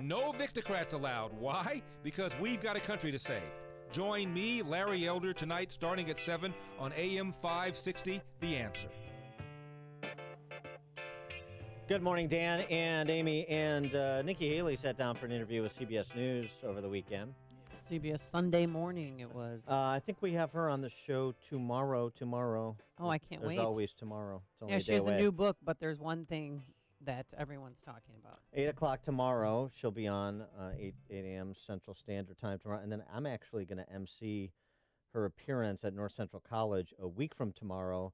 No Victocrats allowed. Why? Because we've got a country to save. Join me, Larry Elder, tonight starting at 7 on AM 560, The Answer. Good morning, Dan and Amy. And Nikki Haley sat down for an interview with CBS News over the weekend. CBS Sunday morning it was. I think we have her on the show tomorrow. Oh, I can't wait. There's always tomorrow. It's only Yeah, a she day has away. a new book, but there's one thing that everyone's talking about. 8 o'clock tomorrow. She'll be on 8 a.m. Central Standard Time tomorrow. And then I'm actually going to MC her appearance at North Central College a week from tomorrow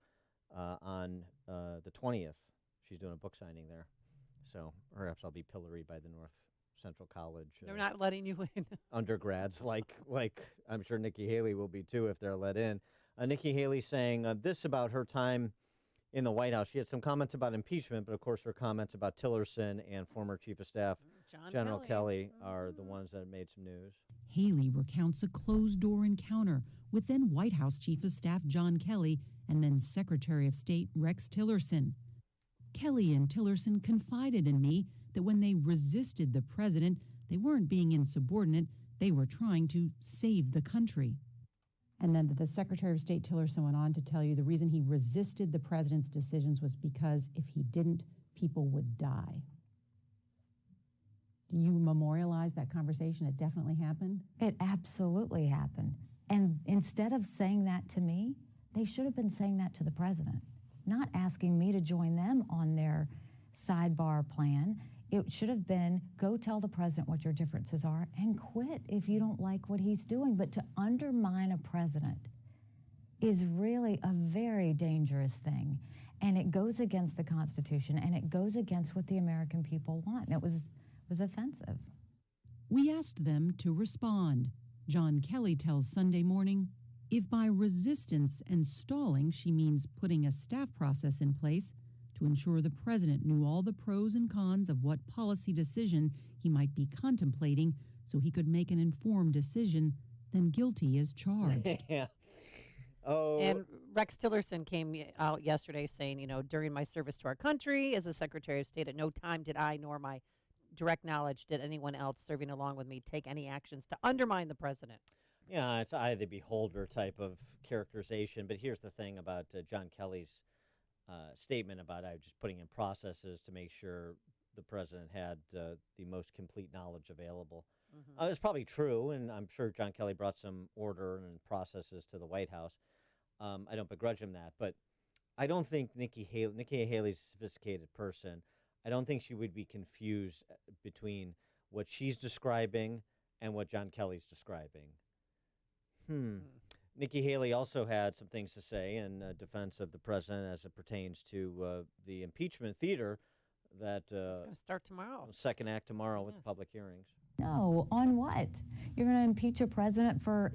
on the 20th. She's doing a book signing there. So perhaps I'll be pilloried by the North Central College. They're not letting you in. Undergrads, like I'm sure Nikki Haley will be too if they're let in. Nikki Haley saying this about her time in the White House. She had some comments about impeachment, but of course her comments about Tillerson and former Chief of Staff General Kelly are the ones that have made some news. Haley recounts a closed-door encounter with then White House Chief of Staff John Kelly and then Secretary of State Rex Tillerson. Kelly and Tillerson confided in me that when they resisted the president, they weren't being insubordinate, they were trying to save the country. And then the Secretary of State Tillerson went on to tell you the reason he resisted the president's decisions was because if he didn't, people would die. Do you memorialize that conversation? It definitely happened? It absolutely happened. And instead of saying that to me, they should have been saying that to the president, not asking me to join them on their sidebar plan. It should have been, go tell the president what your differences are and quit if you don't like what he's doing. But to undermine a president is really a very dangerous thing. And it goes against the Constitution and it goes against what the American people want. And it was offensive. We asked them to respond. John Kelly tells Sunday Morning, if by resistance and stalling she means putting a staff process in place to ensure the president knew all the pros and cons of what policy decision he might be contemplating so he could make an informed decision, then guilty as charged. Yeah. Oh. And Rex Tillerson came out yesterday saying, during my service to our country as a Secretary of State, at no time did I, nor my direct knowledge, did anyone else serving along with me take any actions to undermine the president. Yeah, it's eye of the beholder type of characterization. But here's the thing about John Kelly's statement about just putting in processes to make sure the president had the most complete knowledge available. Mm-hmm. It's probably true, and I'm sure John Kelly brought some order and processes to the White House. I don't begrudge him that, but I don't think Nikki Haley's a sophisticated person. I don't think she would be confused between what she's describing and what John Kelly's describing. Nikki Haley also had some things to say in defense of the president as it pertains to the impeachment theater that it's going to start tomorrow. Second act tomorrow with the public hearings. No, on what? You're going to impeach a president for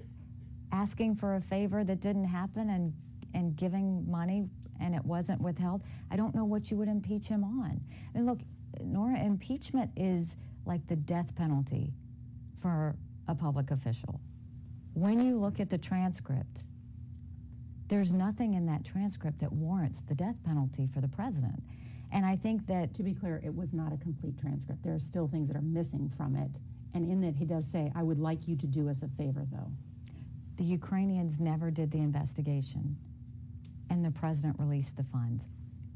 asking for a favor that didn't happen and giving money and it wasn't withheld? I don't know what you would impeach him on. I mean, look, Nora, impeachment is like the death penalty for a public official. When you look at the transcript, there's nothing in that transcript that warrants the death penalty for the president. And I think that... To be clear, it was not a complete transcript. There are still things that are missing from it. And in that, he does say, I would like you to do us a favor, though. The Ukrainians never did the investigation, and the president released the funds.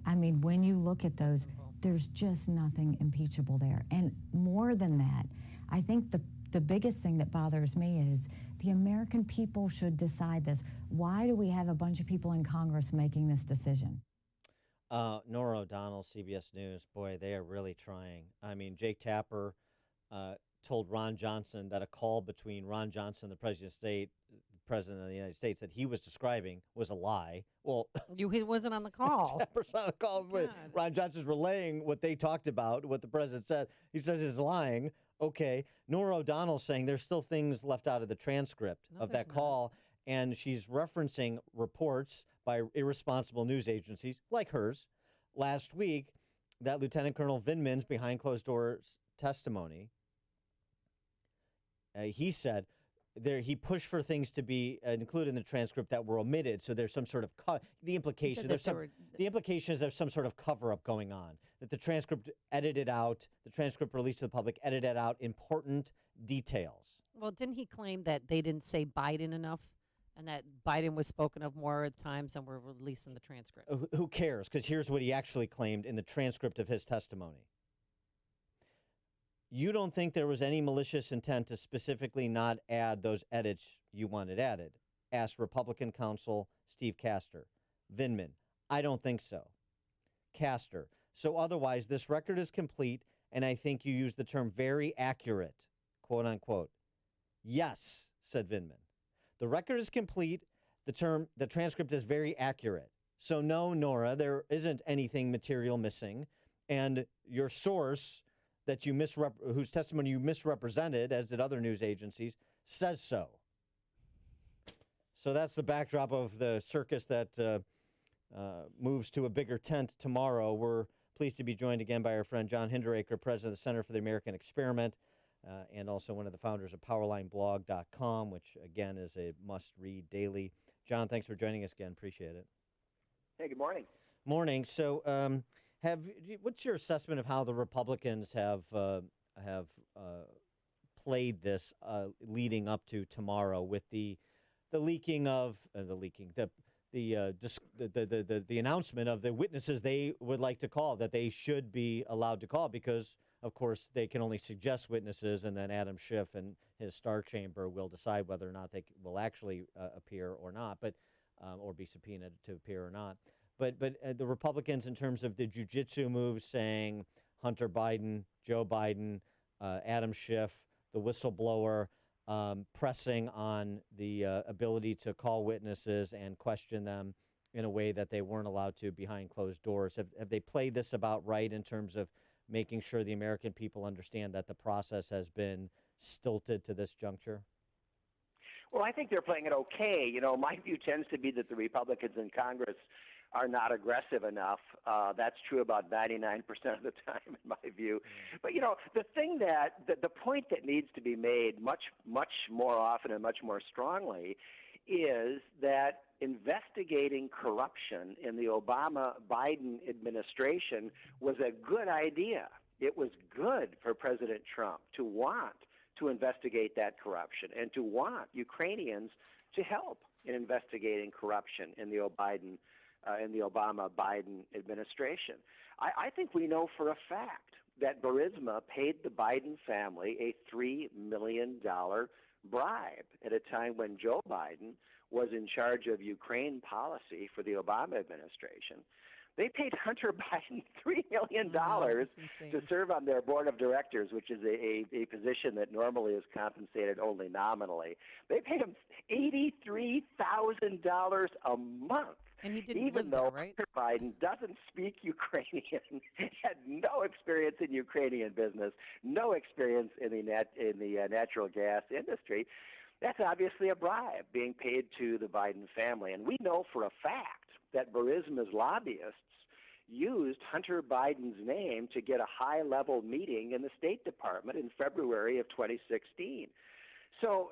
I mean, when you look at those, there's just nothing impeachable there. And more than that, I think the biggest thing that bothers me is the American people should decide this. Why do we have a bunch of people in Congress making this decision? Nora O'Donnell, CBS News, boy, they are really trying. I mean, Jake Tapper told Ron Johnson that a call between Ron Johnson, the president of the United States, that he was describing was a lie. Well, he wasn't on the call. Tapper's on the call. Ron Johnson's relaying what they talked about, what the president said. He says he's lying. Okay. Nora O'Donnell saying there's still things left out of the transcript of that call, and she's referencing reports by irresponsible news agencies like hers last week that Lieutenant Colonel Vindman's behind closed doors testimony. He said he pushed for things to be included in the transcript that were omitted. So there's some sort of the implication. The implication is there's some sort of cover up going on. That the transcript edited out, the transcript released to the public edited out important details. Well, didn't he claim that they didn't say Biden enough, and that Biden was spoken of more times than were released in the transcript? Who cares? Because here's what he actually claimed in the transcript of his testimony. You don't think there was any malicious intent to specifically not add those edits you wanted added? Asked Republican counsel Steve Castor. Vindman, I don't think so. Castor, so otherwise this record is complete, and I think you used the term very accurate, quote unquote. Yes, said Vindman. The record is complete. The transcript is very accurate. So no, Nora, there isn't anything material missing, and your source that you whose testimony you misrepresented, as did other news agencies, says so. So that's the backdrop of the circus that moves to a bigger tent tomorrow. We're pleased to be joined again by our friend John Hinderaker, president of the Center for the American Experiment, and also one of the founders of PowerlineBlog.com, which, again, is a must-read daily. John, thanks for joining us again. Appreciate it. Hey, good morning. Morning. So what's your assessment of how the Republicans have played this leading up to tomorrow with the announcement of the witnesses they would like to call, that they should be allowed to call, because of course they can only suggest witnesses, and then Adam Schiff and his Star Chamber will decide whether or not they will actually appear or not, but or be subpoenaed to appear or not. But the Republicans, in terms of the jujitsu moves, saying Hunter Biden, Joe Biden, Adam Schiff, the whistleblower, pressing on the ability to call witnesses and question them in a way that they weren't allowed to behind closed doors. Have they played this about right in terms of making sure the American people understand that the process has been stilted to this juncture? Well, I think they're playing it okay. You know, my view tends to be that the Republicans in Congress are not aggressive enough. That's true about 99% of the time, in my view. But, you know, the point that needs to be made much more often and much more strongly is that investigating corruption in the Obama-Biden administration was a good idea. It was good for President Trump to want to investigate that corruption and to want Ukrainians to help in investigating corruption in the Obama-Biden administration. I think we know for a fact that Burisma paid the Biden family a $3 million bribe at a time when Joe Biden was in charge of Ukraine policy for the Obama administration. They paid Hunter Biden $3 million to serve on their board of directors, which is a position that normally is compensated only nominally. They paid him $83,000 a month. And he didn't Even live though there, right? Hunter Biden doesn't speak Ukrainian, had no experience in Ukrainian business, no experience in the natural gas industry. That's obviously a bribe being paid to the Biden family. And we know for a fact that Burisma's lobbyists used Hunter Biden's name to get a high-level meeting in the State Department in February of 2016. So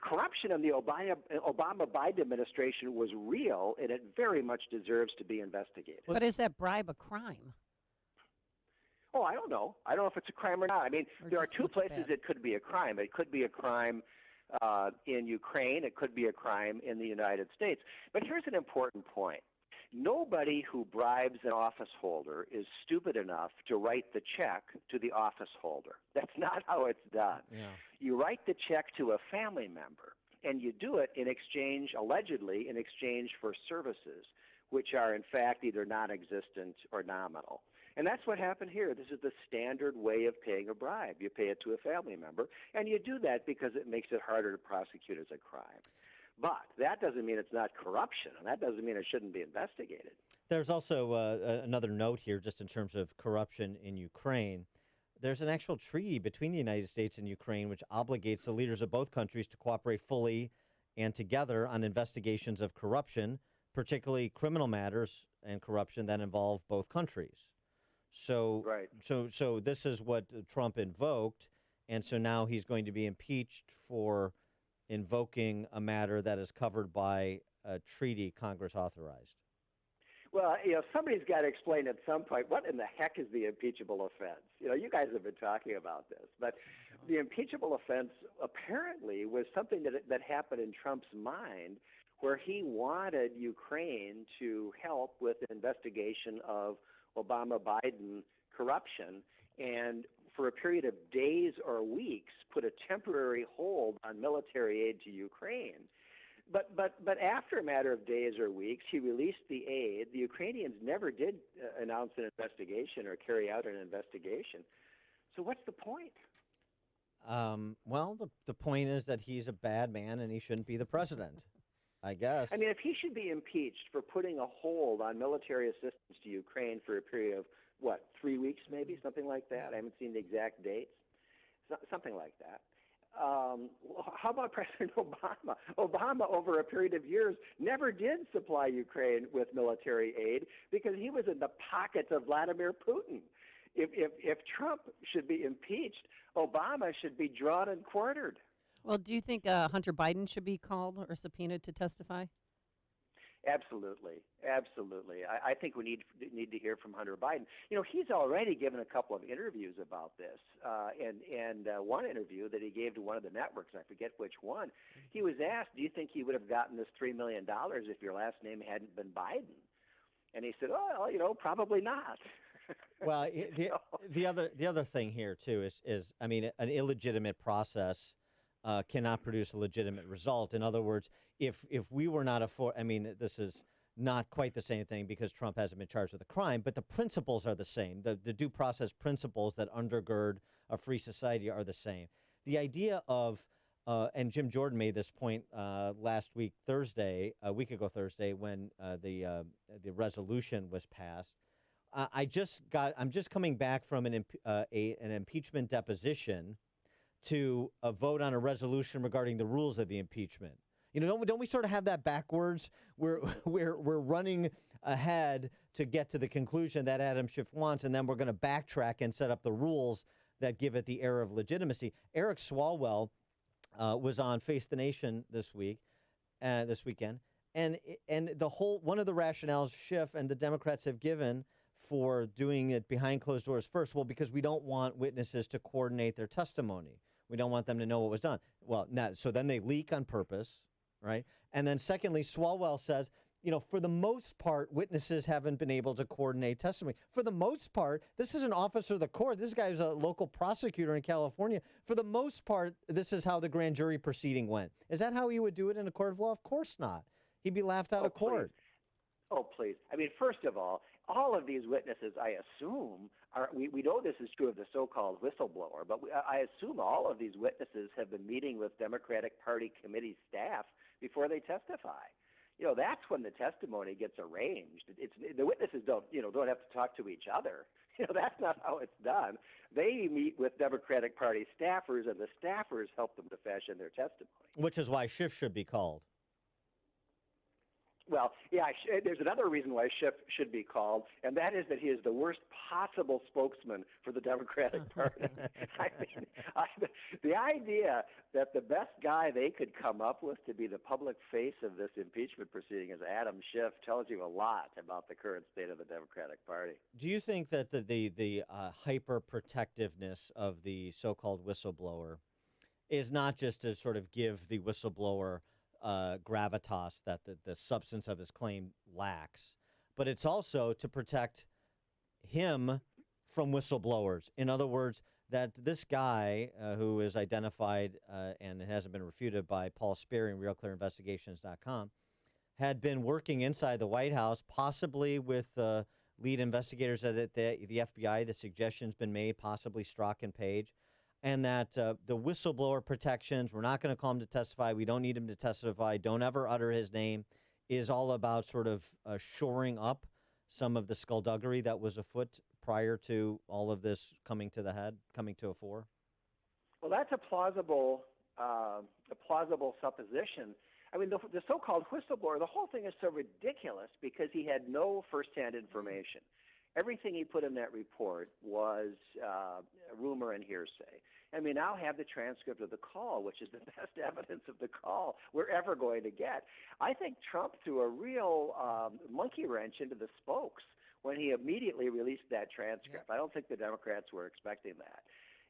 corruption in the Obama-Biden administration was real, and it very much deserves to be investigated. But is that bribe a crime? Oh, I don't know. I don't know if it's a crime or not. I mean, there are two places bad. it could be a crime. It could be a crime in Ukraine. It could be a crime in the United States. But here's an important point. Nobody who bribes an office holder is stupid enough to write the check to the office holder. That's not how it's done. Yeah. You write the check to a family member, and you do it in exchange, allegedly, in exchange for services, which are, in fact, either non-existent or nominal. And that's what happened here. This is the standard way of paying a bribe. You pay it to a family member, and you do that because it makes it harder to prosecute as a crime. But that doesn't mean it's not corruption, and that doesn't mean it shouldn't be investigated. There's also another note here, just in terms of corruption in Ukraine. There's an actual treaty between the United States and Ukraine which obligates the leaders of both countries to cooperate fully and together on investigations of corruption, particularly criminal matters and corruption that involve both countries. So, right. So this is what Trump invoked, and so now he's going to be impeached for invoking a matter that is covered by a treaty Congress authorized? Well, somebody's got to explain at some point what in the heck is the impeachable offense. You guys have been talking about this, but the impeachable offense apparently was something that happened in Trump's mind, where he wanted Ukraine to help with the investigation of Obama-Biden corruption, and for a period of days or weeks, put a temporary hold on military aid to Ukraine. But after a matter of days or weeks, he released the aid. The Ukrainians never did announce an investigation or carry out an investigation. So what's the point? Well, the point is that he's a bad man and he shouldn't be the president, I guess. I mean, if he should be impeached for putting a hold on military assistance to Ukraine for a period of, 3 weeks maybe, something like that? I haven't seen the exact dates. Something like that. How about President Obama? Obama, over a period of years, never did supply Ukraine with military aid because he was in the pockets of Vladimir Putin. If Trump should be impeached, Obama should be drawn and quartered. Well, do you think Hunter Biden should be called or subpoenaed to testify? Absolutely. I think we need to hear from Hunter Biden. He's already given a couple of interviews about this, and one interview that he gave to one of the networks, I forget which one. He was asked, "Do you think you would have gotten this $3 million if your last name hadn't been Biden?" And he said, "Oh, probably not." Well, the other thing here too is I mean, an illegitimate process cannot produce a legitimate result. In other words, if we were not I mean, this is not quite the same thing because Trump hasn't been charged with a crime, but the principles are the same. The due process principles that undergird a free society are the same. The idea of and Jim Jordan made this point last week, a week ago Thursday, when the resolution was passed. I'm just coming back from an impeachment deposition to a vote on a resolution regarding the rules of the impeachment. Don't we sort of have that backwards? We're running ahead to get to the conclusion that Adam Schiff wants, and then we're going to backtrack and set up the rules that give it the air of legitimacy. Eric Swalwell was on Face the Nation this weekend, and one of the rationales Schiff and the Democrats have given for doing it behind closed doors first, well, because we don't want witnesses to coordinate their testimony. We don't want them to know what was done. Well, so then they leak on purpose, right? And then secondly, Swalwell says, for the most part, witnesses haven't been able to coordinate testimony. For the most part, this is an officer of the court. This guy is a local prosecutor in California. For the most part, this is how the grand jury proceeding went. Is that how you would do it in a court of law? Of course not. He'd be laughed out of court. Oh, please. I mean, first of all of these witnesses, I assume, we know this is true of the so-called whistleblower, but I assume all of these witnesses have been meeting with Democratic Party committee staff before they testify. That's when the testimony gets arranged. The witnesses don't have to talk to each other. That's not how it's done. They meet with Democratic Party staffers, and the staffers help them to fashion their testimony. Which is why Schiff should be called. Well, yeah, there's another reason why Schiff should be called, and that is that he is the worst possible spokesman for the Democratic Party. I mean, the idea that the best guy they could come up with to be the public face of this impeachment proceeding is Adam Schiff tells you a lot about the current state of the Democratic Party. Do you think that the hyper-protectiveness of the so-called whistleblower is not just to sort of give the whistleblower gravitas that the substance of his claim lacks, but it's also to protect him from whistleblowers? In other words, that this guy who is identified and hasn't been refuted by Paul Sperry and RealClearInvestigations.com had been working inside the White House, possibly with lead investigators at the FBI. The suggestion's been made, possibly Strzok and Page. And that the whistleblower protections, we're not going to call him to testify, we don't need him to testify, don't ever utter his name, is all about sort of shoring up some of the skullduggery that was afoot prior to all of this coming to a fore? Well, that's a plausible supposition. I mean, the so-called whistleblower, the whole thing is so ridiculous because he had no firsthand information. Everything he put in that report was rumor and hearsay. And we now have the transcript of the call, which is the best evidence of the call we're ever going to get. I think Trump threw a real monkey wrench into the spokes when he immediately released that transcript. I don't think the Democrats were expecting that.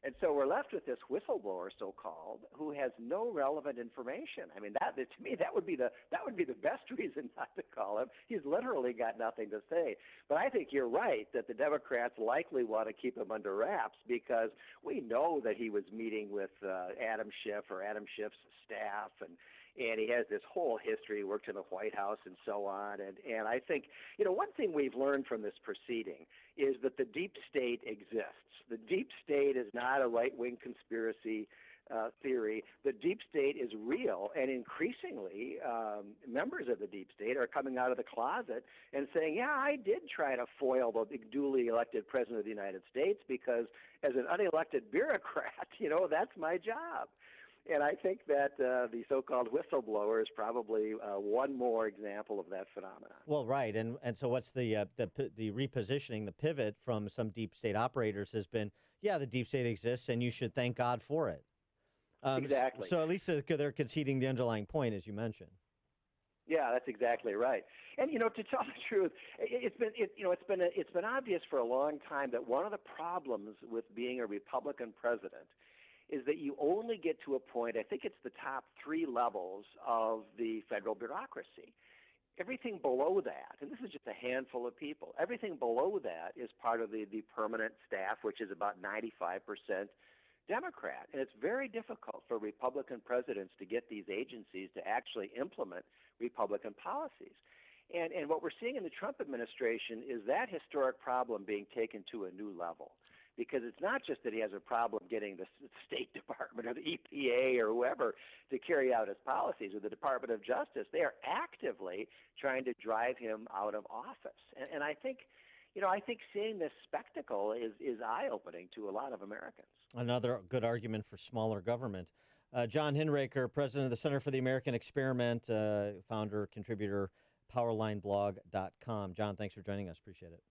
And so we're left with this whistleblower, so-called, who has no relevant information. I mean, that to me, that would be the best reason not to call him. He's literally got nothing to say. But I think you're right that the Democrats likely want to keep him under wraps because we know that he was meeting with Adam Schiff or Adam Schiff's staff, and he has this whole history. He worked in the White House and so on. And I think, one thing we've learned from this proceeding is that the deep state exists. The deep state is not a right-wing conspiracy theory. The deep state is real, and increasingly members of the deep state are coming out of the closet and saying, yeah, I did try to foil the duly elected president of the United States because as an unelected bureaucrat, that's my job. And I think that the so-called whistleblower is probably one more example of that phenomenon. Well, right, and so what's the repositioning, the pivot from some deep state operators has been, yeah, the deep state exists, and you should thank God for it. Exactly. So at least they're conceding the underlying point, as you mentioned. Yeah, that's exactly right. And to tell the truth, it's been obvious for a long time that one of the problems with being a Republican president is that you only get to a point, I think it's the top 3 levels of the federal bureaucracy. Everything below that, and this is just a handful of people, everything below that is part of the permanent staff, which is about 95% Democrat. And it's very difficult for Republican presidents to get these agencies to actually implement Republican policies. And what we're seeing in the Trump administration is that historic problem being taken to a new level. Because it's not just that he has a problem getting the State Department or the EPA or whoever to carry out his policies, or the Department of Justice. They are actively trying to drive him out of office. And I think, I think seeing this spectacle is eye-opening to a lot of Americans. Another good argument for smaller government. John Hinderaker, president of the Center for the American Experiment, founder, contributor, powerlineblog.com. John, thanks for joining us. Appreciate it.